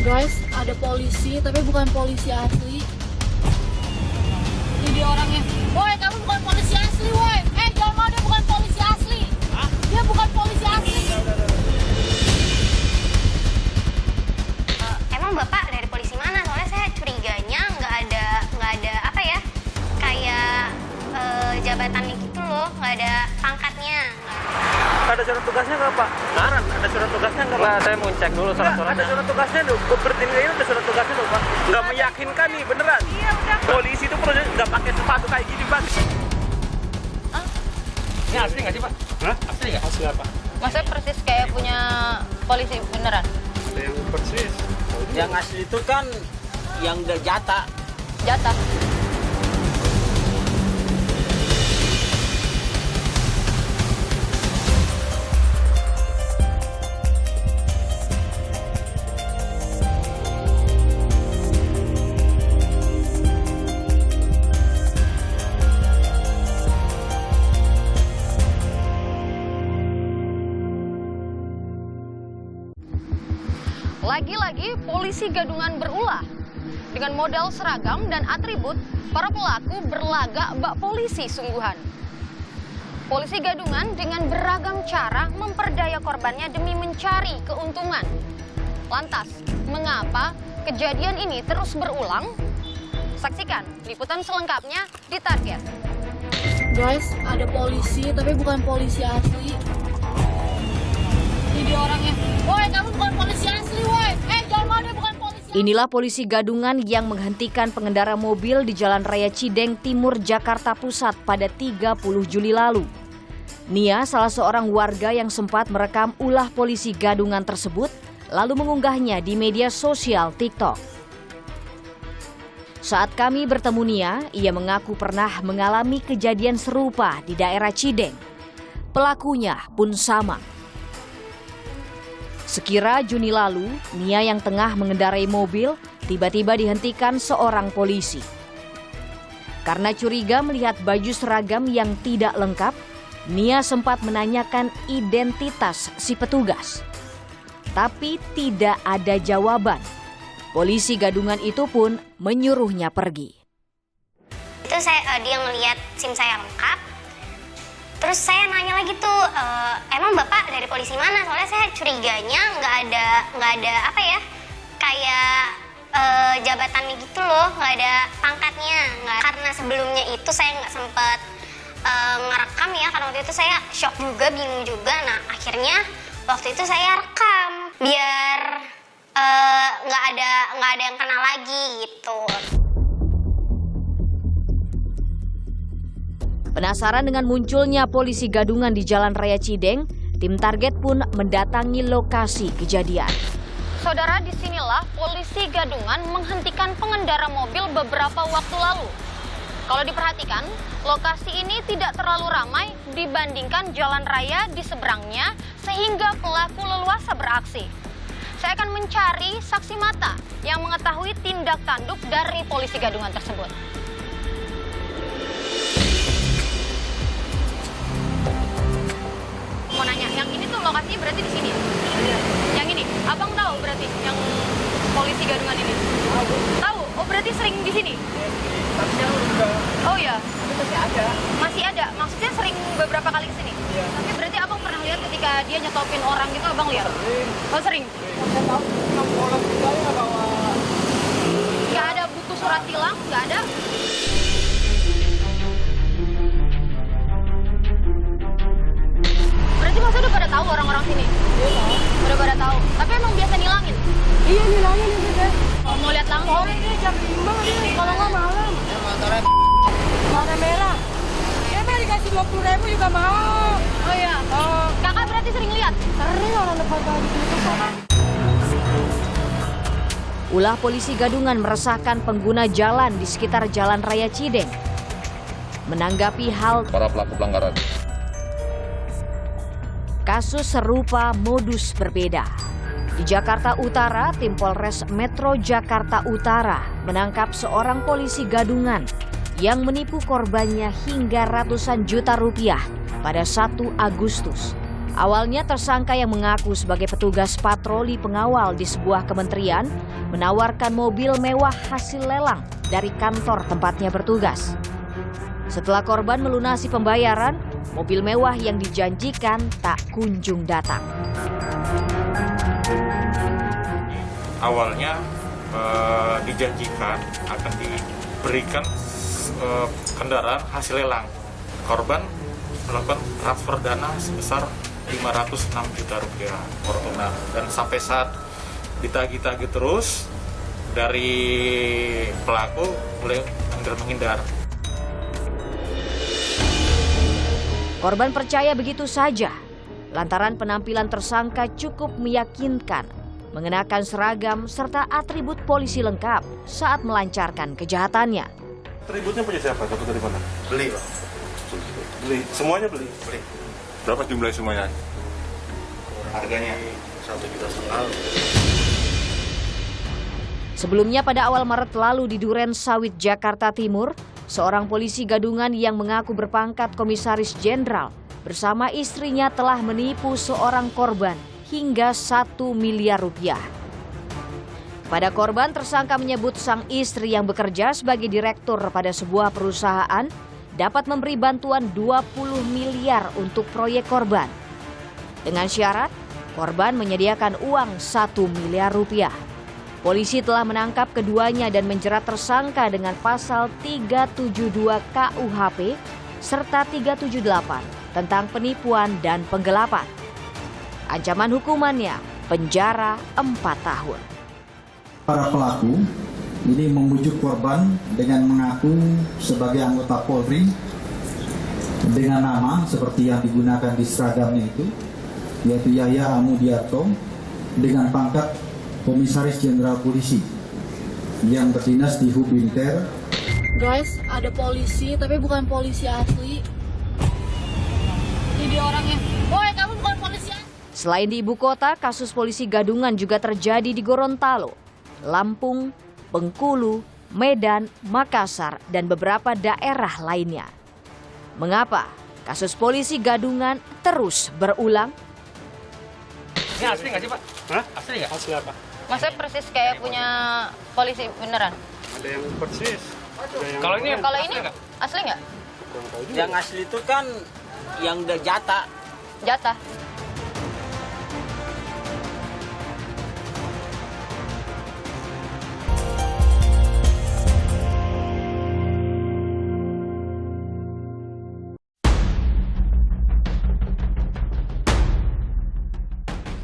Guys, ada polisi, tapi bukan polisi asli. Ini dia orangnya. Woi, kamu bukan polisi asli, woi. Jangan mau, dia bukan polisi asli. Hah? Dia bukan polisi asli. Emang Bapak dari polisi mana? Soalnya saya curiganya nggak ada apa ya? Kayak jabatannya gitu loh, nggak ada pangkatnya. Ada surat tugasnya nggak Pak? Saran, ada surat tugasnya nggak Pak? Nah, saya mau cek dulu surat-suratnya. Ada surat tugasnya dong, bertindak ini ada surat tugasnya dong Pak. Nggak meyakinkan nih, beneran. Iya, udah. Polisi itu perlu nggak pakai sepatu kayak gini Pak. Ini asli nggak sih Pak? Hah? Asli nggak? Asli apa? Masa persis kayak punya polisi beneran? Ada yang persis. Yang asli itu kan yang udah jatah. Jatah. Lagi-lagi polisi gadungan berulah. Dengan modal seragam dan atribut, para pelaku berlagak bak polisi sungguhan. Polisi gadungan dengan beragam cara memperdaya korbannya demi mencari keuntungan. Lantas, mengapa kejadian ini terus berulang? Saksikan liputan selengkapnya di Target. Guys, ada polisi, tapi bukan polisi asli. Ini dia orangnya. Woi, kamu bukan polisi asli, woi. Jangan mau, dia bukan polisi asli. Inilah polisi gadungan yang menghentikan pengendara mobil di Jalan Raya Cideng Timur, Jakarta Pusat pada 30 Juli lalu. Nia, salah seorang warga yang sempat merekam ulah polisi gadungan tersebut, lalu mengunggahnya di media sosial TikTok. Saat kami bertemu Nia, ia mengaku pernah mengalami kejadian serupa di daerah Cideng. Pelakunya pun sama. Sekira Juni lalu, Nia yang tengah mengendarai mobil tiba-tiba dihentikan seorang polisi. Karena curiga melihat baju seragam yang tidak lengkap, Nia sempat menanyakan identitas si petugas. Tapi tidak ada jawaban. Polisi gadungan itu pun menyuruhnya pergi. Itu dia ngelihat SIM saya lengkap. Terus saya nanya lagi tuh, emang Bapak dari polisi mana? Soalnya saya curiganya nggak ada apa ya? Kayak jabatannya gitu loh, nggak ada pangkatnya. Karena sebelumnya itu saya nggak sempet ngerekam ya, karena waktu itu saya shock juga, bingung juga. Nah akhirnya waktu itu saya rekam biar nggak ada yang kenal lagi gitu. Penasaran dengan munculnya polisi gadungan di Jalan Raya Cideng, tim Target pun mendatangi lokasi kejadian. Saudara, disinilah polisi gadungan menghentikan pengendara mobil beberapa waktu lalu. Kalau diperhatikan, lokasi ini tidak terlalu ramai dibandingkan jalan raya di seberangnya, sehingga pelaku leluasa beraksi. Saya akan mencari saksi mata yang mengetahui tindak tanduk dari polisi gadungan tersebut. Mau nanya, yang ini tuh lokasinya berarti di sini? Iya. Yang ini, abang tahu berarti yang polisi gadungan ini? Tahu? Oh berarti sering di sini? Oh ya. Masih ada. Maksudnya sering beberapa kali ke sini? Iya. Tapi berarti abang pernah lihat ketika dia nyetopin orang gitu, abang lihat? Oh sering. Saya tahu yang bolos itu nggak bawa. Nggak ada buku surat tilang, nggak ada. Berarti masa udah pada tahu orang-orang sini? Iya. Udah pada tahu. Tapi emang biasa nilangin? Iya, nilangin itu deh. Oh, mau lihat langsung? Sore ini jam 5 dia, kalau nggak malam. Ya motornya Warna merah. Dia mah dikasih 20.000 juga mau. Oh iya. Oh, Kakak berarti sering lihat? sering orang depan kali gitu sama. Ulah polisi gadungan meresahkan pengguna jalan di sekitar Jalan Raya Cideng. Menanggapi hal para pelaku pelanggaran. kasus serupa modus berbeda. Di Jakarta Utara, tim Polres Metro Jakarta Utara menangkap seorang polisi gadungan yang menipu korbannya hingga ratusan juta rupiah pada 1 Agustus. Awalnya tersangka yang mengaku sebagai petugas patroli pengawal di sebuah kementerian menawarkan mobil mewah hasil lelang dari kantor tempatnya bertugas. Setelah korban melunasi pembayaran, mobil mewah yang dijanjikan tak kunjung datang. Awalnya dijanjikan akan diberikan kendaraan hasil lelang. Korban melakukan transfer dana sebesar 506 juta rupiah Fortuner, dan sampai saat ditagih-tagih terus dari pelaku mulai menghindar. Korban percaya begitu saja lantaran penampilan tersangka cukup meyakinkan, mengenakan seragam serta atribut polisi lengkap saat melancarkan kejahatannya. Atributnya punya siapa? Dapat dari mana? Beli, Pak. Beli. Semuanya beli? Beli. Berapa jumlah semuanya? Harganya 1,5 juta. Sebelumnya pada awal Maret lalu di Duren Sawit, Jakarta Timur, seorang polisi gadungan yang mengaku berpangkat komisaris jenderal bersama istrinya telah menipu seorang korban hingga 1 miliar rupiah. Pada korban, tersangka menyebut sang istri yang bekerja sebagai direktur pada sebuah perusahaan dapat memberi bantuan 20 miliar untuk proyek korban. Dengan syarat, korban menyediakan uang 1 miliar rupiah. Polisi telah menangkap keduanya dan menjerat tersangka dengan pasal 372 KUHP serta 378 tentang penipuan dan penggelapan. Ancaman hukumannya penjara 4 tahun. Para pelaku ini membujuk korban dengan mengaku sebagai anggota Polri dengan nama seperti yang digunakan di seragamnya itu, yaitu Yahya Amudiarto dengan pangkat Komisaris Jenderal Polisi yang berdinas di Hubinter. Guys, ada polisi tapi bukan polisi asli. Ini dia orangnya. Woi, kamu bukan polisi asli. Selain di ibu kota, kasus polisi gadungan juga terjadi di Gorontalo, Lampung, Bengkulu, Medan, Makassar, dan beberapa daerah lainnya. Mengapa kasus polisi gadungan terus berulang? Ini asli nggak sih, Pak? Hah? Asli nggak? Asli apa? Maksudnya persis kayak punya polisi beneran? Ada yang persis. Kalau ini Kalau asli nggak? Yang asli itu kan yang udah jatah. Jatah.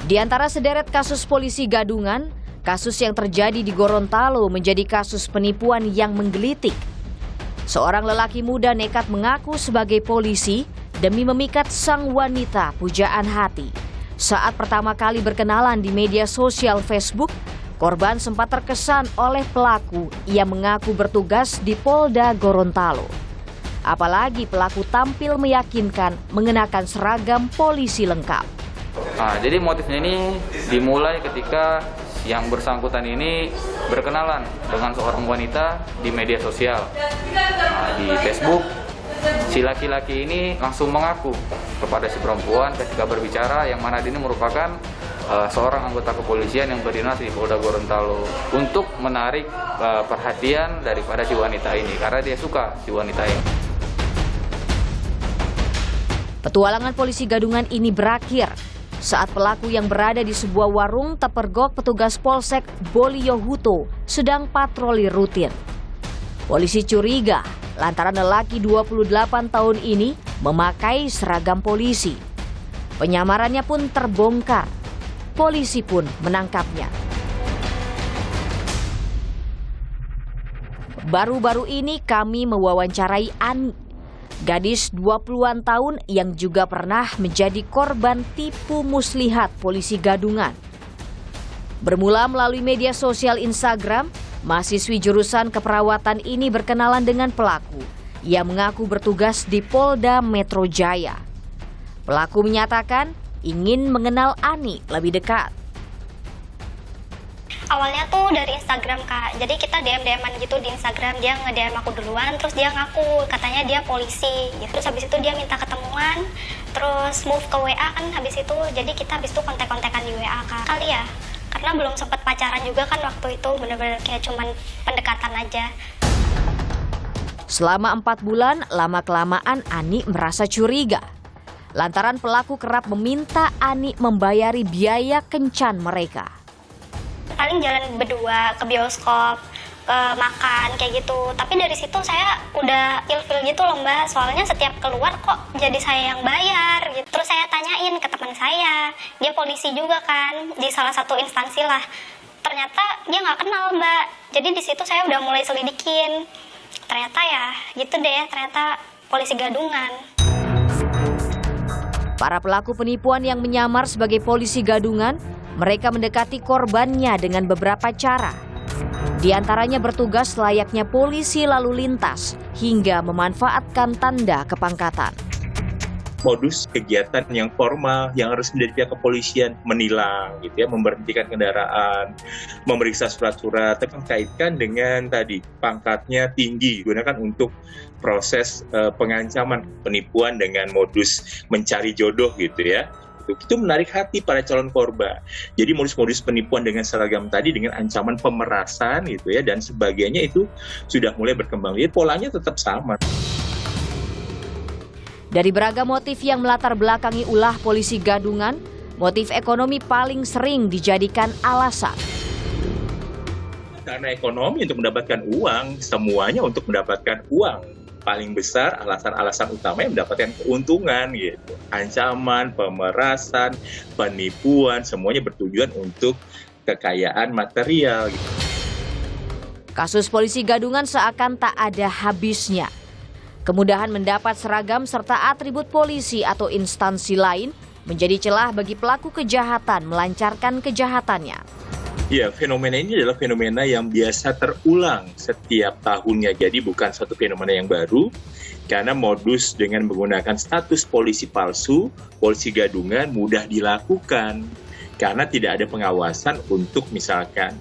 Di antara sederet kasus polisi gadungan, kasus yang terjadi di Gorontalo menjadi kasus penipuan yang menggelitik. Seorang lelaki muda nekat mengaku sebagai polisi demi memikat sang wanita pujaan hati. Saat pertama kali berkenalan di media sosial Facebook, korban sempat terkesan oleh pelaku yang mengaku bertugas di Polda Gorontalo. Apalagi pelaku tampil meyakinkan mengenakan seragam polisi lengkap. Nah, jadi motifnya ini dimulai ketika yang bersangkutan ini berkenalan dengan seorang wanita di media sosial. Nah, di Facebook, si laki-laki ini langsung mengaku kepada si perempuan ketika berbicara yang mana ini merupakan seorang anggota kepolisian yang berdinas di Polda Gorontalo untuk menarik perhatian daripada si wanita ini karena dia suka si wanita ini. Petualangan polisi gadungan ini berakhir saat pelaku yang berada di sebuah warung terpergok petugas Polsek Boliohuto sedang patroli rutin. Polisi curiga lantaran lelaki 28 tahun ini memakai seragam polisi. Penyamarannya pun terbongkar. Polisi pun menangkapnya. Baru-baru ini kami mewawancarai Ani, gadis 20-an tahun yang juga pernah menjadi korban tipu muslihat polisi gadungan. Bermula melalui media sosial Instagram, mahasiswi jurusan keperawatan ini berkenalan dengan pelaku. Ia mengaku bertugas di Polda Metro Jaya. Pelaku menyatakan ingin mengenal Ani lebih dekat. Awalnya tuh dari Instagram, Kak. Jadi kita DM-an gitu di Instagram. Dia nge-DM aku duluan, terus dia ngaku katanya dia polisi. Terus habis itu dia minta ketemu ketemuan, terus move ke WA kan habis itu, jadi kita habis itu kontak-kontakan di WA kali ya. Karena belum sempat pacaran juga kan waktu itu, bener-bener kayak cuman pendekatan aja. Selama 4 bulan, lama-kelamaan Ani merasa curiga. Lantaran pelaku kerap meminta Ani membayari biaya kencan mereka. Paling jalan berdua ke bioskop, ke makan kayak gitu. Tapi dari situ saya udah ilfil gitu loh Mbak. Soalnya setiap keluar kok jadi saya yang bayar gitu. Terus saya tanyain ke teman saya, dia polisi juga kan di salah satu instansi lah. Ternyata dia nggak kenal Mbak. Jadi di situ saya udah mulai selidikin. Ternyata ya gitu deh, ternyata polisi gadungan. Para pelaku penipuan yang menyamar sebagai polisi gadungan, mereka mendekati korbannya dengan beberapa cara. Di antaranya bertugas layaknya polisi lalu lintas hingga memanfaatkan tanda kepangkatan. Modus kegiatan yang formal yang harus dari pihak kepolisian menilang gitu ya, memberhentikan kendaraan, memeriksa surat-surat terkaitkan dengan tadi pangkatnya tinggi digunakan untuk proses pengancaman penipuan dengan modus mencari jodoh gitu ya. Itu menarik hati para calon korban. Jadi modus-modus penipuan dengan seragam tadi dengan ancaman pemerasan gitu ya dan sebagainya itu sudah mulai berkembang. Jadi polanya tetap sama. Dari beragam motif yang melatar belakangi ulah polisi gadungan, motif ekonomi paling sering dijadikan alasan. Karena ekonomi untuk mendapatkan uang, semuanya untuk mendapatkan uang. Paling besar alasan-alasan utamanya mendapatkan keuntungan gitu. Ancaman, pemerasan, penipuan, semuanya bertujuan untuk kekayaan material gitu. Kasus polisi gadungan seakan tak ada habisnya. Kemudahan mendapat seragam serta atribut polisi atau instansi lain menjadi celah bagi pelaku kejahatan melancarkan kejahatannya. Ya, fenomena ini adalah fenomena yang biasa terulang setiap tahunnya. Jadi bukan suatu fenomena yang baru, karena modus dengan menggunakan status polisi palsu, polisi gadungan mudah dilakukan. Karena tidak ada pengawasan untuk misalkan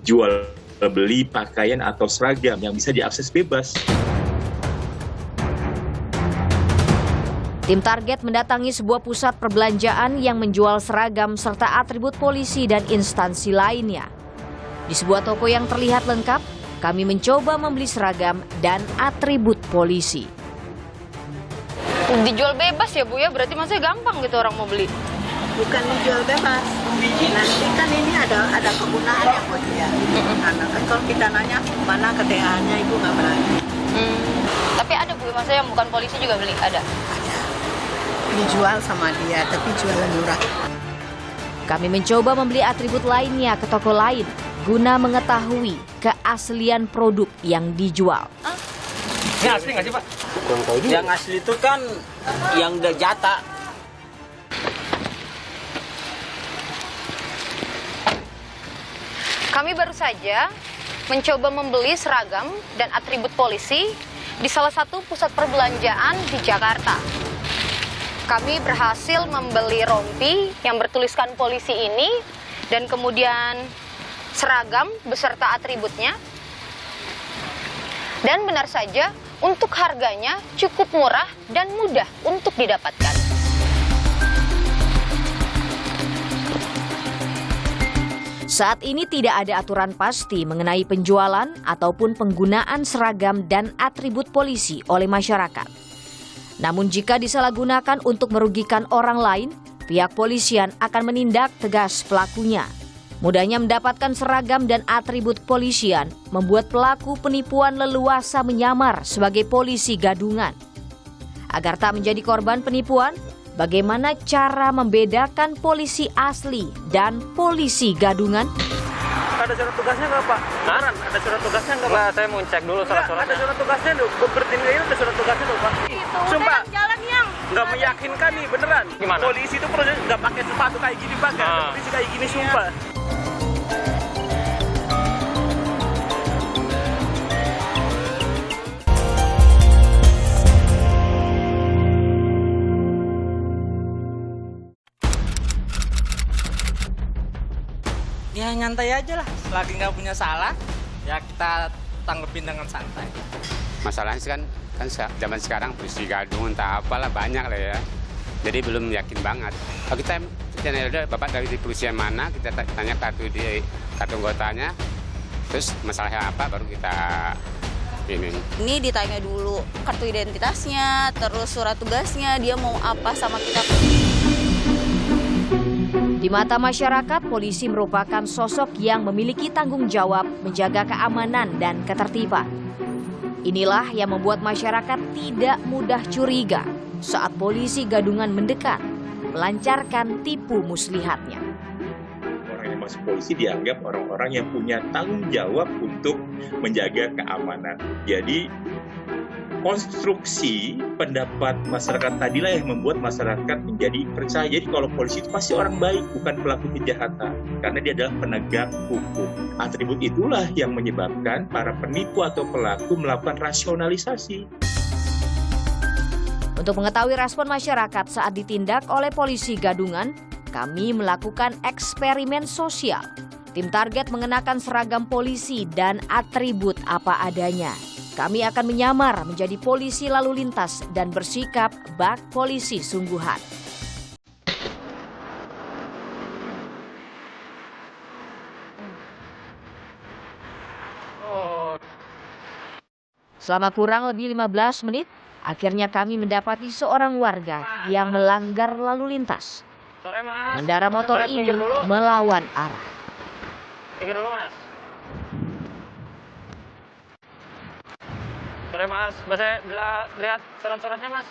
jual beli pakaian atau seragam yang bisa diakses bebas. Tim Target mendatangi sebuah pusat perbelanjaan yang menjual seragam serta atribut polisi dan instansi lainnya. Di sebuah toko yang terlihat lengkap, kami mencoba membeli seragam dan atribut polisi. Dijual bebas ya Bu ya, berarti maksudnya gampang gitu orang mau beli? Bukan dijual bebas, nanti kan ini ada kegunaannya buat dia. Karena kan kalau kita nanya mana KTA-nya Ibu nggak berani. Tapi ada Bu, maksudnya yang bukan polisi juga beli? Ada? Dijual sama dia, tapi jualan murah. Kami mencoba membeli atribut lainnya ke toko lain guna mengetahui keaslian produk yang dijual. Ini asli nggak sih Pak? Yang asli itu kan yang udah jata. Kami baru saja mencoba membeli seragam dan atribut polisi di salah satu pusat perbelanjaan di Jakarta. Kami berhasil membeli rompi yang bertuliskan polisi ini dan kemudian seragam beserta atributnya. Dan benar saja untuk harganya cukup murah dan mudah untuk didapatkan. Saat ini tidak ada aturan pasti mengenai penjualan ataupun penggunaan seragam dan atribut polisi oleh masyarakat. Namun jika disalahgunakan untuk merugikan orang lain, pihak polisian akan menindak tegas pelakunya. Mudahnya mendapatkan seragam dan atribut polisian membuat pelaku penipuan leluasa menyamar sebagai polisi gadungan. Agar tak menjadi korban penipuan, bagaimana cara membedakan polisi asli dan polisi gadungan? Ada surat tugasnya nggak Pak? Beneran, ada surat tugasnya nggak Pak? Nggak, saya mau cek dulu surat-suratnya. Ada surat tugasnya loh, bertindak ini ada surat tugasnya loh Pak. Sumpah, nggak meyakinkan nih beneran. Gimana? Polisi itu proses nggak pakai sepatu kayak gini Pak, nggak ada polisi kayak gini sumpah. Ya nyantai aja lah, selagi nggak punya salah, ya kita tanggepin dengan santai. Masalahnya kan Kan zaman sekarang polisi gadungan tak apalah banyak lah ya. Jadi belum yakin banget. Kalau kita udah Bapak dari polisi mana, kita tanya kartu anggotanya, terus masalahnya apa baru kita ini. Ini ditanya dulu kartu identitasnya, terus surat tugasnya, dia mau apa sama kita. Di mata masyarakat, polisi merupakan sosok yang memiliki tanggung jawab menjaga keamanan dan ketertiban. Inilah yang membuat masyarakat tidak mudah curiga saat polisi gadungan mendekat, melancarkan tipu muslihatnya. Orang yang masuk polisi dianggap orang-orang yang punya tanggung jawab untuk menjaga keamanan. Jadi konstruksi pendapat masyarakat tadilah yang membuat masyarakat menjadi percaya. Jadi kalau polisi itu pasti orang baik, bukan pelaku kejahatan. Karena dia adalah penegak hukum. Atribut itulah yang menyebabkan para penipu atau pelaku melakukan rasionalisasi. Untuk mengetahui respon masyarakat saat ditindak oleh polisi gadungan, kami melakukan eksperimen sosial. Tim target mengenakan seragam polisi dan atribut apa adanya. Kami akan menyamar menjadi polisi lalu lintas dan bersikap bak polisi sungguhan. Selama kurang lebih 15 menit, akhirnya kami mendapati seorang warga yang melanggar lalu lintas. Pengendara motor ini melawan arah. Sore Mas, saya lihat surat-suratnya Mas.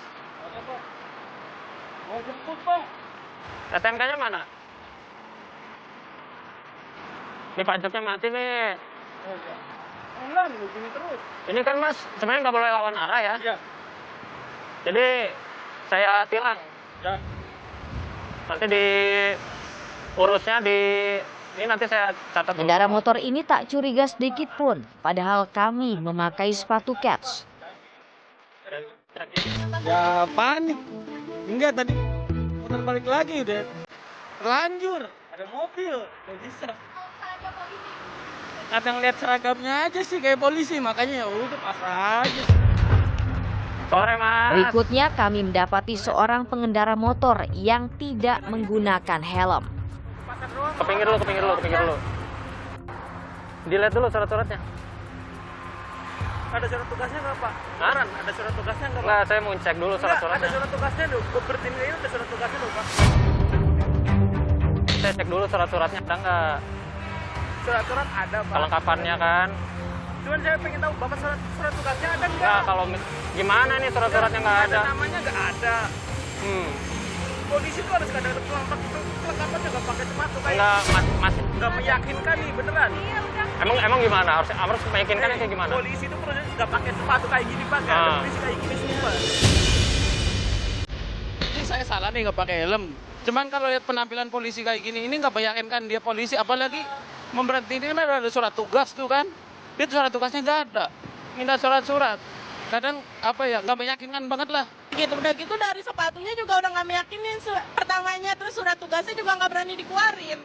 Mau jemput Pak. STNK-nya mana? Ini pajaknya mati nih. Enggak, begini terus. Ini kan Mas, sebenarnya nggak boleh lawan arah ya. Iya. Jadi saya tilang. Ya. Nanti urusnya ini nanti saya catat. Pengendara motor ini tak curiga sedikit pun, padahal kami memakai sepatu kets. Ya panik. Enggak tadi putar balik lagi udah terlanjur. Ada mobil, nggak bisa. Kadang lihat seragamnya aja sih kayak polisi, makanya ya udah pasrah aja. Sore Mas. Berikutnya kami mendapati seorang pengendara motor yang tidak menggunakan helm. Ke pinggir dulu. Dilihat dulu surat-suratnya. Ada surat tugasnya nggak Pak? Beneran, ada surat tugasnya nggak Pak? Nggak, saya mau cek dulu surat-suratnya. Ada surat tugasnya dulu, berarti ini ada surat tugasnya dulu Pak. Saya cek dulu surat-suratnya ada nggak? Surat-surat ada Pak. Kelengkapannya kan. Cuman saya pengen tahu Bapak surat tugasnya ada nggak? Nggak, kalau gimana nih surat-suratnya nggak ada? Namanya nggak ada. Polisi itu harus ada kelengkapan juga pakai sepatu kayak. Enggak, masih nggak meyakinkan nih beneran. Emang gimana? Harus meyakinkan kayak gimana? Polisi itu nggak pakai sepatu kayak gini Pak. Ada polisi kayak gini semua. Ini saya salah nih nggak pakai helm. Cuman kalau lihat penampilan polisi kayak gini, ini nggak meyakinkan dia polisi. Apalagi memberhentikan ada surat tugas tuh kan. Dia surat tugasnya nggak ada. Minta surat-surat. Kadang nggak meyakinkan banget lah. Gitu, udah gitu dari sepatunya juga udah nggak meyakinin pertamanya, terus surat tugasnya juga nggak berani dikeluarin.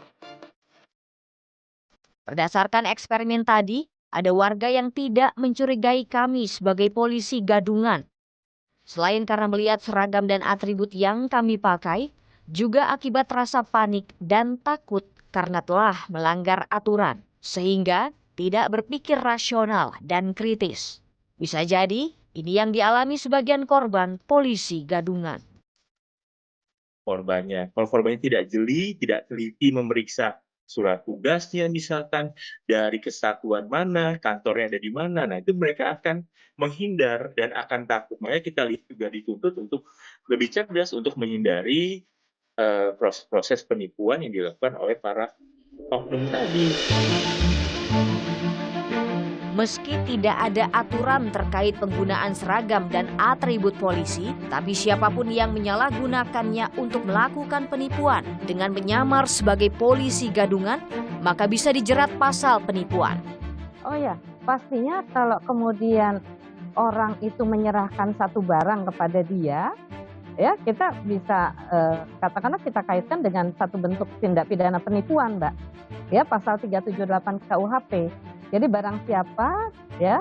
Berdasarkan eksperimen tadi, ada warga yang tidak mencurigai kami sebagai polisi gadungan. Selain karena melihat seragam dan atribut yang kami pakai, juga akibat rasa panik dan takut karena telah melanggar aturan, sehingga tidak berpikir rasional dan kritis. Bisa jadi, ini yang dialami sebagian korban polisi gadungan. Kalau korbannya tidak jeli, tidak teliti memeriksa surat tugasnya misalkan, dari kesatuan mana, kantornya ada di mana, nah itu mereka akan menghindar dan akan takut. Makanya kita juga dituntut untuk lebih cerdas untuk menghindari proses penipuan yang dilakukan oleh para oknum tadi. Meski tidak ada aturan terkait penggunaan seragam dan atribut polisi, tapi siapapun yang menyalahgunakannya untuk melakukan penipuan dengan menyamar sebagai polisi gadungan, maka bisa dijerat pasal penipuan. Oh ya, pastinya kalau kemudian orang itu menyerahkan satu barang kepada dia, ya kita bisa katakanlah kita kaitkan dengan satu bentuk tindak pidana penipuan, Mbak. Ya, pasal 378 KUHP. Jadi barang siapa ya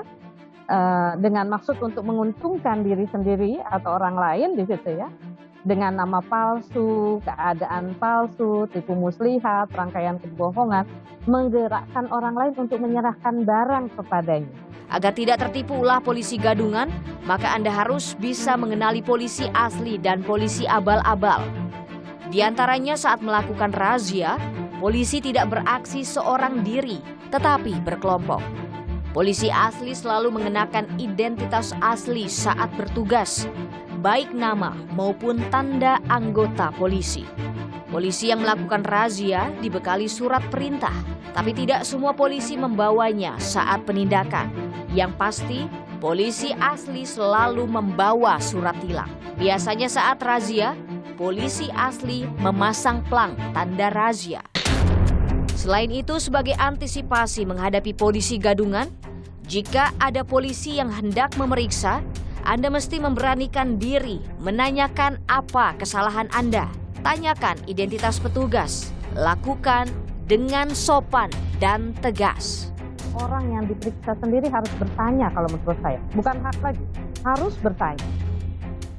dengan maksud untuk menguntungkan diri sendiri atau orang lain di situ ya, dengan nama palsu, keadaan palsu, tipu muslihat, rangkaian kebohongan, menggerakkan orang lain untuk menyerahkan barang kepadanya. Agar tidak tertipu ulah polisi gadungan, maka Anda harus bisa mengenali polisi asli dan polisi abal-abal. Di antaranya saat melakukan razia, polisi tidak beraksi seorang diri, tetapi berkelompok. Polisi asli selalu mengenakan identitas asli saat bertugas, baik nama maupun tanda anggota polisi. Polisi yang melakukan razia dibekali surat perintah, tapi tidak semua polisi membawanya saat penindakan. Yang pasti, polisi asli selalu membawa surat tilang. Biasanya saat razia, polisi asli memasang plang tanda razia. Selain itu, sebagai antisipasi menghadapi polisi gadungan, jika ada polisi yang hendak memeriksa, Anda mesti memberanikan diri menanyakan apa kesalahan Anda. Tanyakan identitas petugas, lakukan dengan sopan dan tegas. Orang yang diperiksa sendiri harus bertanya kalau menurut saya. Bukan hak lagi, harus bertanya.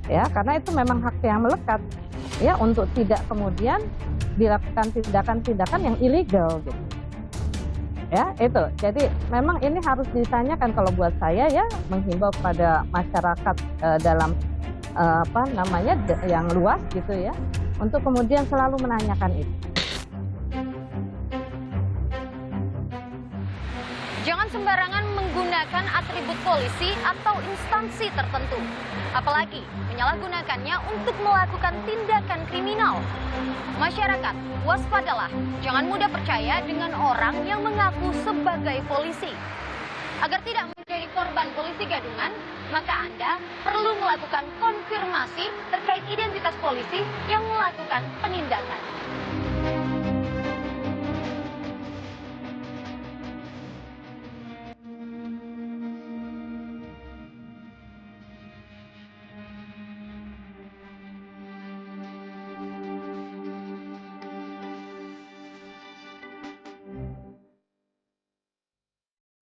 Ya, karena itu memang hak yang melekat. Ya, untuk tidak kemudian dilakukan tindakan-tindakan yang ilegal gitu. Ya, itu. Jadi memang ini harus ditanyakan kalau buat saya ya, menghimbau kepada masyarakat dalam yang luas gitu ya, untuk kemudian selalu menanyakan itu. Jangan sembarangan menggunakan atribut polisi atau instansi tertentu, apalagi menyalahgunakannya untuk melakukan tindakan kriminal. Masyarakat, waspadalah, jangan mudah percaya dengan orang yang mengaku sebagai polisi. Agar tidak menjadi korban polisi gadungan, maka Anda perlu melakukan konfirmasi terkait identitas polisi yang melakukan penindakan.